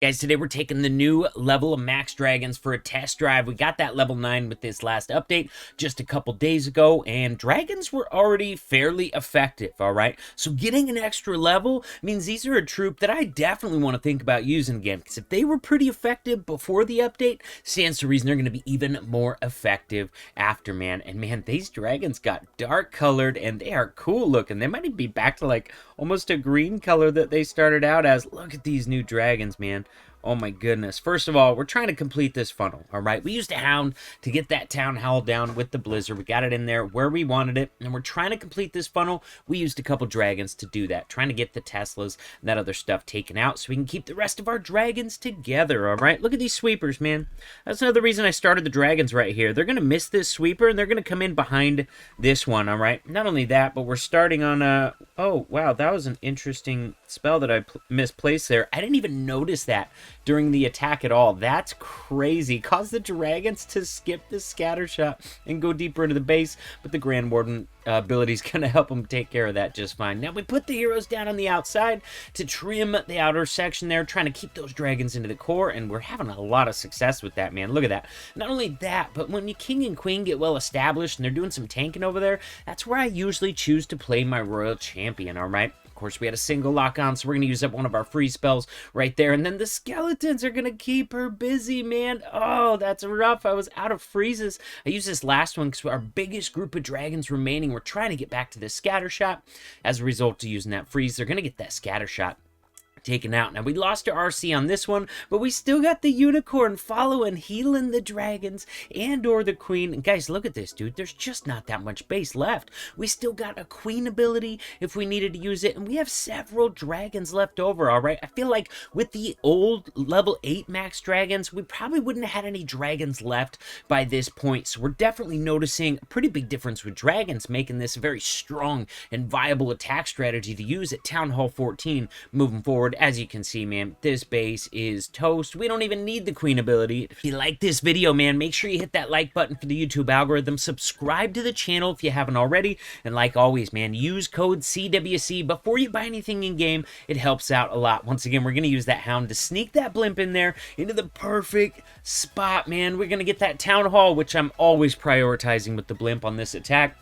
Guys, today we're taking the new level of Max Dragons for a test drive. We got that level 9 with this last update just a couple days ago, and Dragons were already fairly effective, alright? So getting an extra level means these are a troop that I definitely want to think about using again, because if they were pretty effective before the update, stands to reason they're going to be even more effective after, man. And man, these Dragons got dark colored, and they are cool looking. They might be back to like almost a green color that they started out as. Look at these new Dragons, man. Oh my goodness. First of all, we're trying to complete this funnel, all right? We used a Hound to get that Town Hall down with the Blizzard. We got it in there where we wanted it, and we're trying to complete this funnel. We used a couple Dragons to do that, trying to get the Teslas and that other stuff taken out so we can keep the rest of our Dragons together, all right? Look at these sweepers, man. That's another reason I started the Dragons right here. They're going to miss this sweeper, and they're going to come in behind this one, all right? Not only that, but we're starting on a... Oh, wow, that was an interesting spell that I misplaced there. I didn't even notice that during the attack at all. That's crazy. Caused the Dragons to skip the scatter shot and go deeper into the base, but the Grand Warden ability is going to help them take care of that just fine. Now we put the heroes down on the outside to trim the outer section there, trying to keep those Dragons into the core, and we're having a lot of success with that, man. Look at that. Not only that, but when you King and Queen get well established and they're doing some tanking over there, that's where I usually choose to play my Royal Champion, alright? Of course, we had a single lock on, so we're going to use up one of our free spells right there. And then the skeletons are going to keep her busy, man. Oh, that's rough. I was out of freezes. I used this last one because our biggest group of Dragons remaining. We're trying to get back to this scatter shot. As a result of using that freeze, they're going to get that scatter shot taken out. Now, we lost our RC on this one, but we still got the Unicorn following, healing the Dragons and or the Queen. And guys, look at this, dude. There's just not that much base left. We still got a Queen ability if we needed to use it, and we have several Dragons left over, all right? I feel like with the old level 8 Max Dragons, we probably wouldn't have had any Dragons left by this point, so we're definitely noticing a pretty big difference with Dragons, making this a very strong and viable attack strategy to use at Town Hall 14 moving forward. As you can see, man, this base is toast. We don't even need the Queen ability. If you like this video, man, make sure you hit that like button for the YouTube algorithm. Subscribe to the channel if you haven't already. And like always, man, use code CWC before you buy anything in-game. It helps out a lot. Once again, we're going to use that Hound to sneak that blimp in there into the perfect spot, man. We're going to get that Town Hall, which I'm always prioritizing with the blimp on this attack.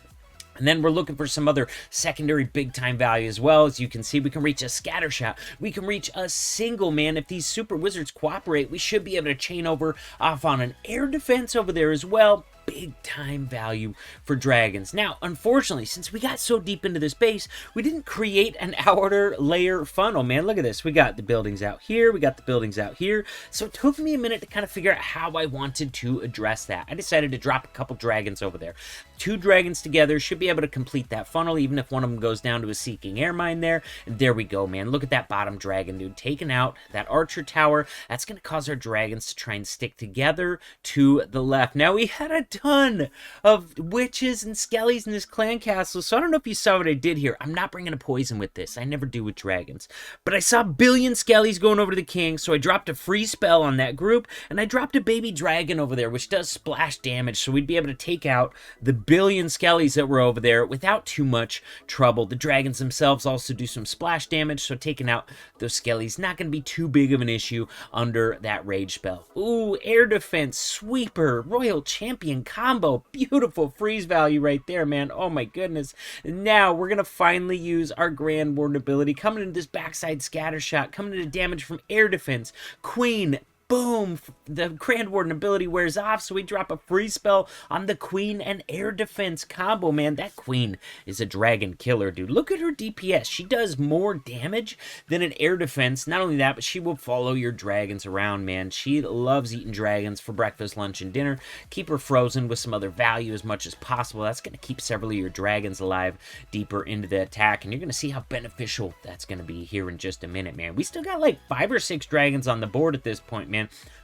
And then we're looking for some other secondary big-time value as well. As you can see, we can reach a scatter shot. We can reach a single, man. If these super wizards cooperate, we should be able to chain over off on an air defense over there as well. Big time value for Dragons. Now, unfortunately, since we got so deep into this base, we didn't create an outer layer funnel, man. Look at this. We got the buildings out here. We got the buildings out here. So it took me a minute to kind of figure out how I wanted to address that. I decided to drop a couple Dragons over there. 2 Dragons together should be able to complete that funnel, even if one of them goes down to a Seeking Air Mine there. And there we go, man. Look at that bottom Dragon, dude. Taking out that Archer Tower. That's going to cause our Dragons to try and stick together to the left. Now, we had a ton of witches and skellies in this clan castle, so I don't know if you saw what I did here. I'm not bringing a poison with this. I never do with Dragons. But I saw a billion skellies going over to the king, so I dropped a free spell on that group, and I dropped a baby dragon over there, which does splash damage, so we'd be able to take out the billion skellies that were over there without too much trouble. The Dragons themselves also do some splash damage, so taking out those skellies not going to be too big of an issue under that rage spell. Ooh, air defense, sweeper, royal champion combo. Beautiful freeze value right there, man. Oh my goodness. Now we're going to finally use our Grand Warden ability. Coming into this backside scatter shot. Coming into damage from air defense. Queen. Boom! The Grand Warden ability wears off, so we drop a free spell on the Queen and air defense combo, man. That Queen is a dragon killer, dude. Look at her DPS. She does more damage than an air defense. Not only that, but she will follow your dragons around, man. She loves eating dragons for breakfast, lunch, and dinner. Keep her frozen with some other value as much as possible. That's going to keep several of your dragons alive deeper into the attack, and you're going to see how beneficial that's going to be here in just a minute, man. We still got like 5 or 6 dragons on the board at this point, man.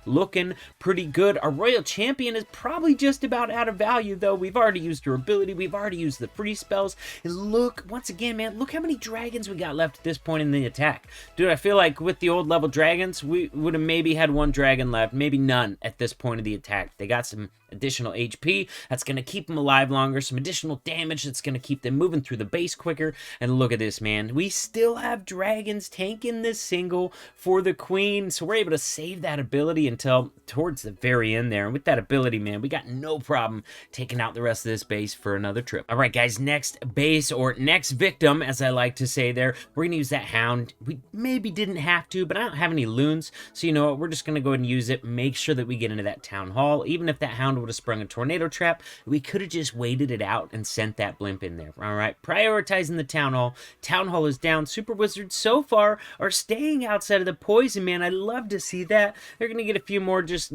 Looking pretty good. Our Royal Champion is probably just about out of value, though. We've already used her ability. We've already used the free spells. And look, once again, man, look how many dragons we got left at this point in the attack. Dude, I feel like with the old level dragons, we would have maybe had 1 dragon left, maybe none at this point of the attack. They got some additional HP that's going to keep them alive longer, some additional damage that's going to keep them moving through the base quicker. And look at this, man. We still have dragons tanking this single for the queen, so we're able to save that ability until towards the very end there. And with that ability, man, we got no problem taking out the rest of this base for another trip. All right, guys, next base, or next victim, as I like to say there, we're going to use that hound. We maybe didn't have to, but I don't have any loons, so you know what, we're just going to go ahead and use it, make sure that we get into that town hall. Even if that hound would have sprung a tornado trap, we could have just waited it out and sent that blimp in there. All right, prioritizing the town hall. Town hall is down. Super Wizards so far are staying outside of the poison, man. I love to see that. They're going to get a few more just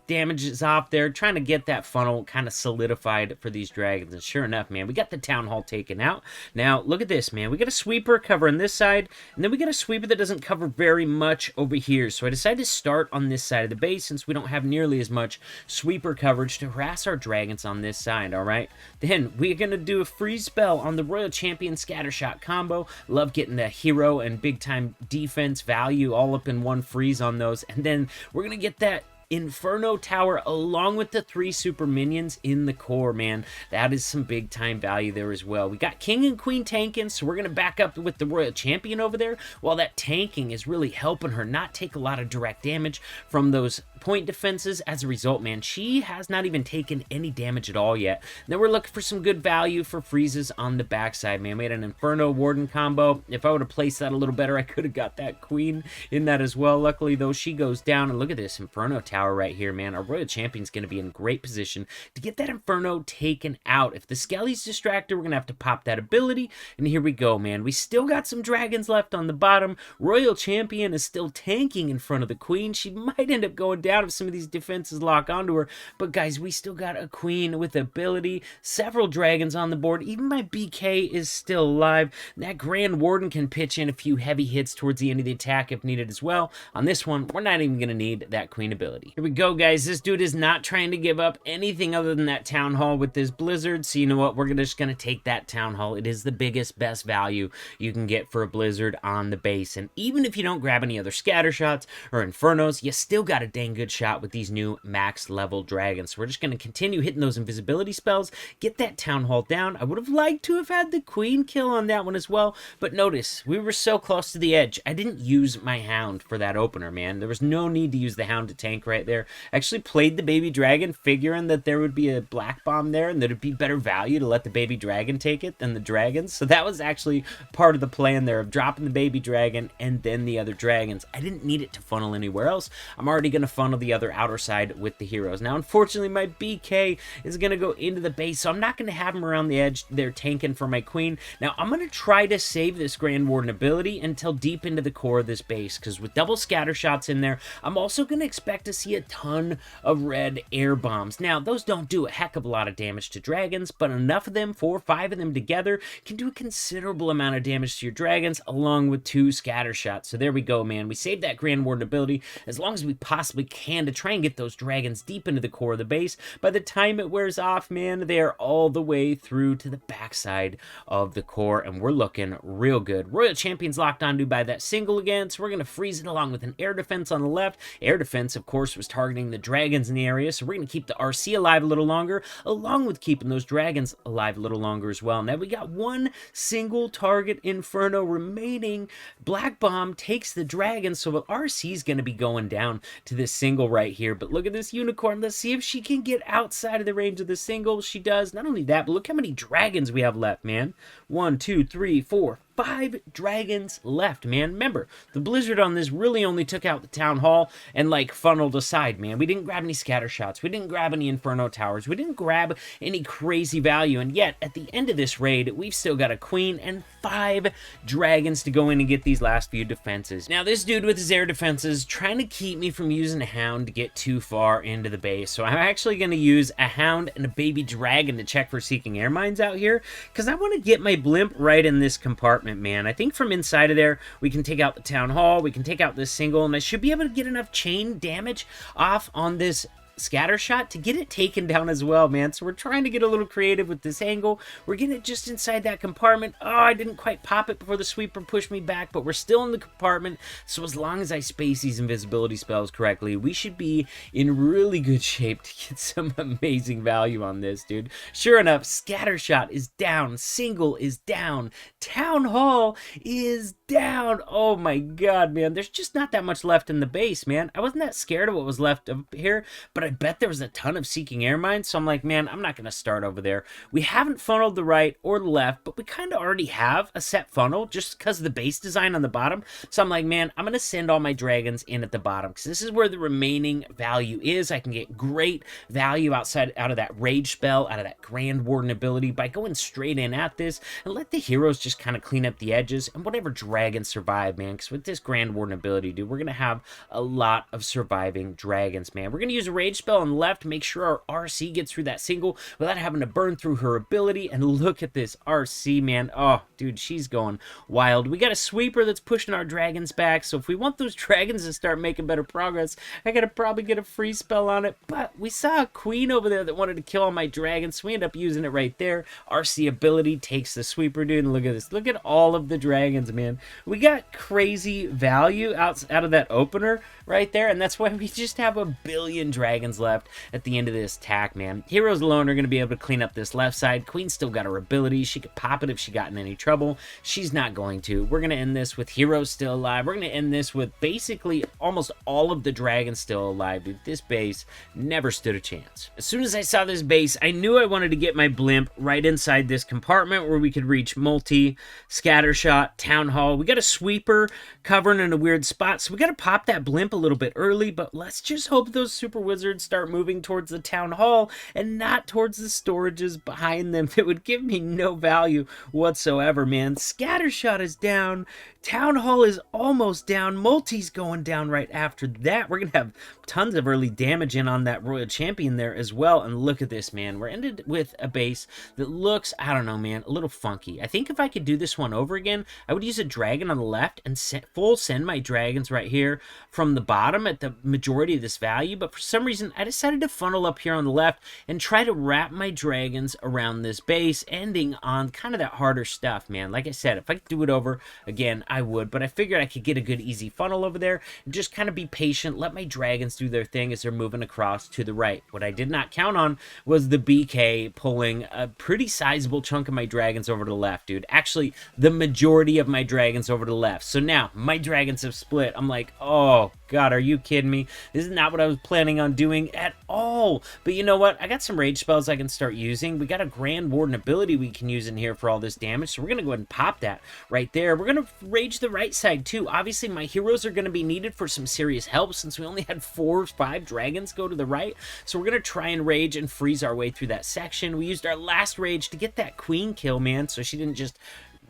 damages off there, trying to get that funnel kind of solidified for these dragons. And sure enough, man, we got the town hall taken out. Now look at this, man. We got a sweeper covering this side, and then we got a sweeper that doesn't cover very much over here. So I decided to start on this side of the base since we don't have nearly as much sweeper coverage to harass our dragons on this side. All right, then we're gonna do a freeze spell on the Royal Champion Scattershot combo. Love getting the hero and big time defense value all up in one freeze on those. And then we're gonna get that Inferno Tower along with the 3 super minions in the core, man. That is some big time value there as well. We got King and Queen tanking, so we're going to back up with the Royal Champion over there, while that tanking is really helping her not take a lot of direct damage from those point defenses. As a result, man, she has not even taken any damage at all yet. Then we're looking for some good value for freezes on the backside, man. We had an Inferno Warden combo. If I would have placed that a little better, I could have got that Queen in that as well. Luckily, though, she goes down, and look at this Inferno Tower right here, man. Our Royal Champion's going to be in great position to get that Inferno taken out. If the Skelly's distracted, we're going to have to pop that ability, and here we go, man. We still got some dragons left on the bottom. Royal Champion is still tanking in front of the Queen. She might end up going down if some of these defenses lock onto her, but guys, we still got a Queen with ability, several dragons on the board. Even my BK is still alive. That Grand Warden can pitch in a few heavy hits towards the end of the attack if needed as well. On this one, we're not even going to need that Queen ability. Here we go, guys. This dude is not trying to give up anything other than that Town Hall with this Blizzard, so you know what? We're just going to take that Town Hall. It is the biggest, best value you can get for a Blizzard on the base, and even if you don't grab any other scatter shots or Infernos, you still got a dang good shot with these new max level dragons. So we're just going to continue hitting those invisibility spells, get that Town Hall down. I would have liked to have had the Queen kill on that one as well, but notice, we were so close to the edge. I didn't use my Hound for that opener, man. There was no need to use the Hound to tank right there. I actually played the baby dragon figuring that there would be a black bomb there and that it'd be better value to let the baby dragon take it than the dragons. So that was actually part of the plan there, of dropping the baby dragon and then the other dragons. I didn't need it to funnel anywhere else. I'm already going to funnel the other outer side with the heroes. Now, unfortunately, my BK is going to go into the base, so I'm not going to have him around the edge. They're tanking for my Queen. Now, I'm going to try to save this Grand Warden ability until deep into the core of this base, because with double scatter shots in there, I'm also going to expect to see a ton of red air bombs. Now, those don't do a heck of a lot of damage to dragons, but enough of them, 4 or 5 of them together, can do a considerable amount of damage to your dragons, along with 2 scatter shots. So there we go, man. We saved that Grand Warden ability as long as we possibly can to try and get those dragons deep into the core of the base. By the time it wears off, man, they are all the way through to the backside of the core, and we're looking real good. Royal Champion's locked onto by that single again, so we're going to freeze it along with an air defense on the left. Air defense, of course, was targeting the dragons in the area, so we're going to keep the RC alive a little longer, along with keeping those dragons alive a little longer as well. Now, we got one single target Inferno remaining. Black Bomb takes the dragon, so RC is going to be going down to this single right here. But look at this unicorn. Let's see if she can get outside of the range of the single. She does. Not only that, but look how many dragons we have left, man. 1, 2, 3, 4, 5 dragons left, man. Remember, the Blizzard on this really only took out the Town Hall and, like, funneled aside, man. We didn't grab any scatter shots. We didn't grab any Inferno Towers. We didn't grab any crazy value. And yet, at the end of this raid, we've still got a Queen and 5 dragons to go in and get these last few defenses. Now, this dude with his air defenses trying to keep me from using a Hound to get too far into the base. So I'm actually going to use a Hound and a baby dragon to check for seeking air mines out here, because I want to get my blimp right in this compartment, man. I think from inside of there, we can take out the Town Hall, we can take out this single, and I should be able to get enough chain damage off on this Scattershot to get it taken down as well, man. So we're trying to get a little creative with this angle. We're getting it just inside that compartment. Oh, I didn't quite pop it before the sweeper pushed me back, but we're still in the compartment. So as long as I space these invisibility spells correctly, we should be in really good shape to get some amazing value on this, dude. Sure enough, Scattershot is down. Single is down. Town Hall is down. Oh my god, man. There's just not that much left in the base, man. I wasn't that scared of what was left up here, but I bet there was a ton of Seeking Air Mines, so I'm like, man, I'm not going to start over there. We haven't funneled the right or the left, but we kind of already have a set funnel just because of the base design on the bottom. So I'm like, man, I'm going to send all my dragons in at the bottom because this is where the remaining value is. I can get great value out of that rage spell, out of that Grand Warden ability by going straight in at this and let the heroes just kind of clean up the edges and whatever dragons survive, man. Because with this Grand Warden ability, dude, we're going to have a lot of surviving dragons, man. We're going to use a rage spell on the left to make sure our RC gets through that single without having to burn through her ability. And look at this RC, man. Oh, dude, she's going wild. We got a sweeper that's pushing our dragons back. So if we want those dragons to start making better progress, I got to probably get a free spell on it. But we saw a queen over there that wanted to kill all my dragons, so we end up using it right there. RC ability takes the sweeper, dude. And look at this. Look at all of the dragons, man. We got crazy value out of that opener right there, and that's why we just have a billion dragons left at the end of this attack, man. Heroes alone are going to be able to clean up this left side. Queen's still got her ability. She could pop it if she got in any trouble. She's not going to. We're going to end this with heroes still alive. We're going to end this with basically almost all of the dragons still alive, dude. This base never stood a chance. As soon as I saw this base, I knew I wanted to get my blimp right inside this compartment where we could reach multi, Scattershot, Town Hall. We got a sweeper covering in a weird spot, so we got to pop that blimp a little bit early, but let's just hope those super wizards start moving towards the Town Hall and not towards the storages behind them that would give me no value whatsoever, man. Scattershot is down. Town Hall is almost down. Multi's going down right after that. We're going to have tons of early damage in on that Royal Champion there as well. And look at this, man. We're ended with a base that looks, I don't know, man, a little funky. I think if I could do this one over again, I would use a dragon on the left and full send my dragons right here from the bottom at the majority of this value. But for some reason, I decided to funnel up here on the left and try to wrap my dragons around this base, ending on kind of that harder stuff, man. Like I said, if I could do it over again, I would, but I figured I could get a good easy funnel over there and just kind of be patient, let my dragons do their thing as they're moving across to the right. What I did not count on was the BK pulling a pretty sizable chunk of my dragons over to the left, dude. Actually, the majority of my dragons over to the left. So now my dragons have split. I'm like, oh god, are you kidding me? This is not what I was planning on doing at all. But you know what? I got some rage spells I can start using. We got a Grand Warden ability we can use in here for all this damage, so we're going to go ahead and pop that right there. We're going to rage the right side too. Obviously, my heroes are going to be needed for some serious help since we only had 4 or 5 dragons go to the right. So we're going to try and rage and freeze our way through that section. We used our last rage to get that queen kill, man, so she didn't just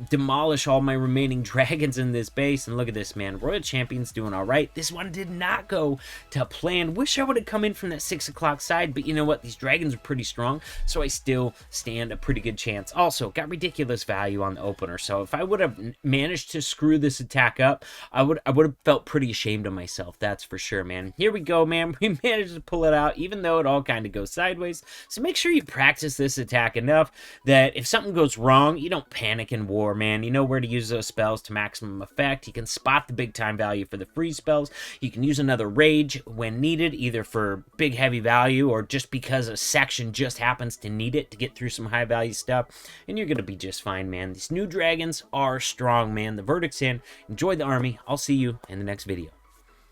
demolish all my remaining dragons in this base. And look at this, man. Royal Champion's doing all right. This one did not go to plan. Wish I would have come in from that 6 o'clock side, but you know what? These dragons are pretty strong, so I still stand a pretty good chance. Also, got ridiculous value on the opener, so if I would have managed to screw this attack up, I would have felt pretty ashamed of myself, that's for sure, man. Here we go, man. We managed to pull it out, even though it all kind of goes sideways. So make sure you practice this attack enough that if something goes wrong, you don't panic in war, man. You know where to use those spells to maximum effect. You can spot the big time value for the free spells. You can use another rage when needed, either for big heavy value or just because a section just happens to need it to get through some high value stuff, and you're gonna be just fine, man. These new dragons are strong, man. The verdict's in. Enjoy the army. I'll see you in the next video.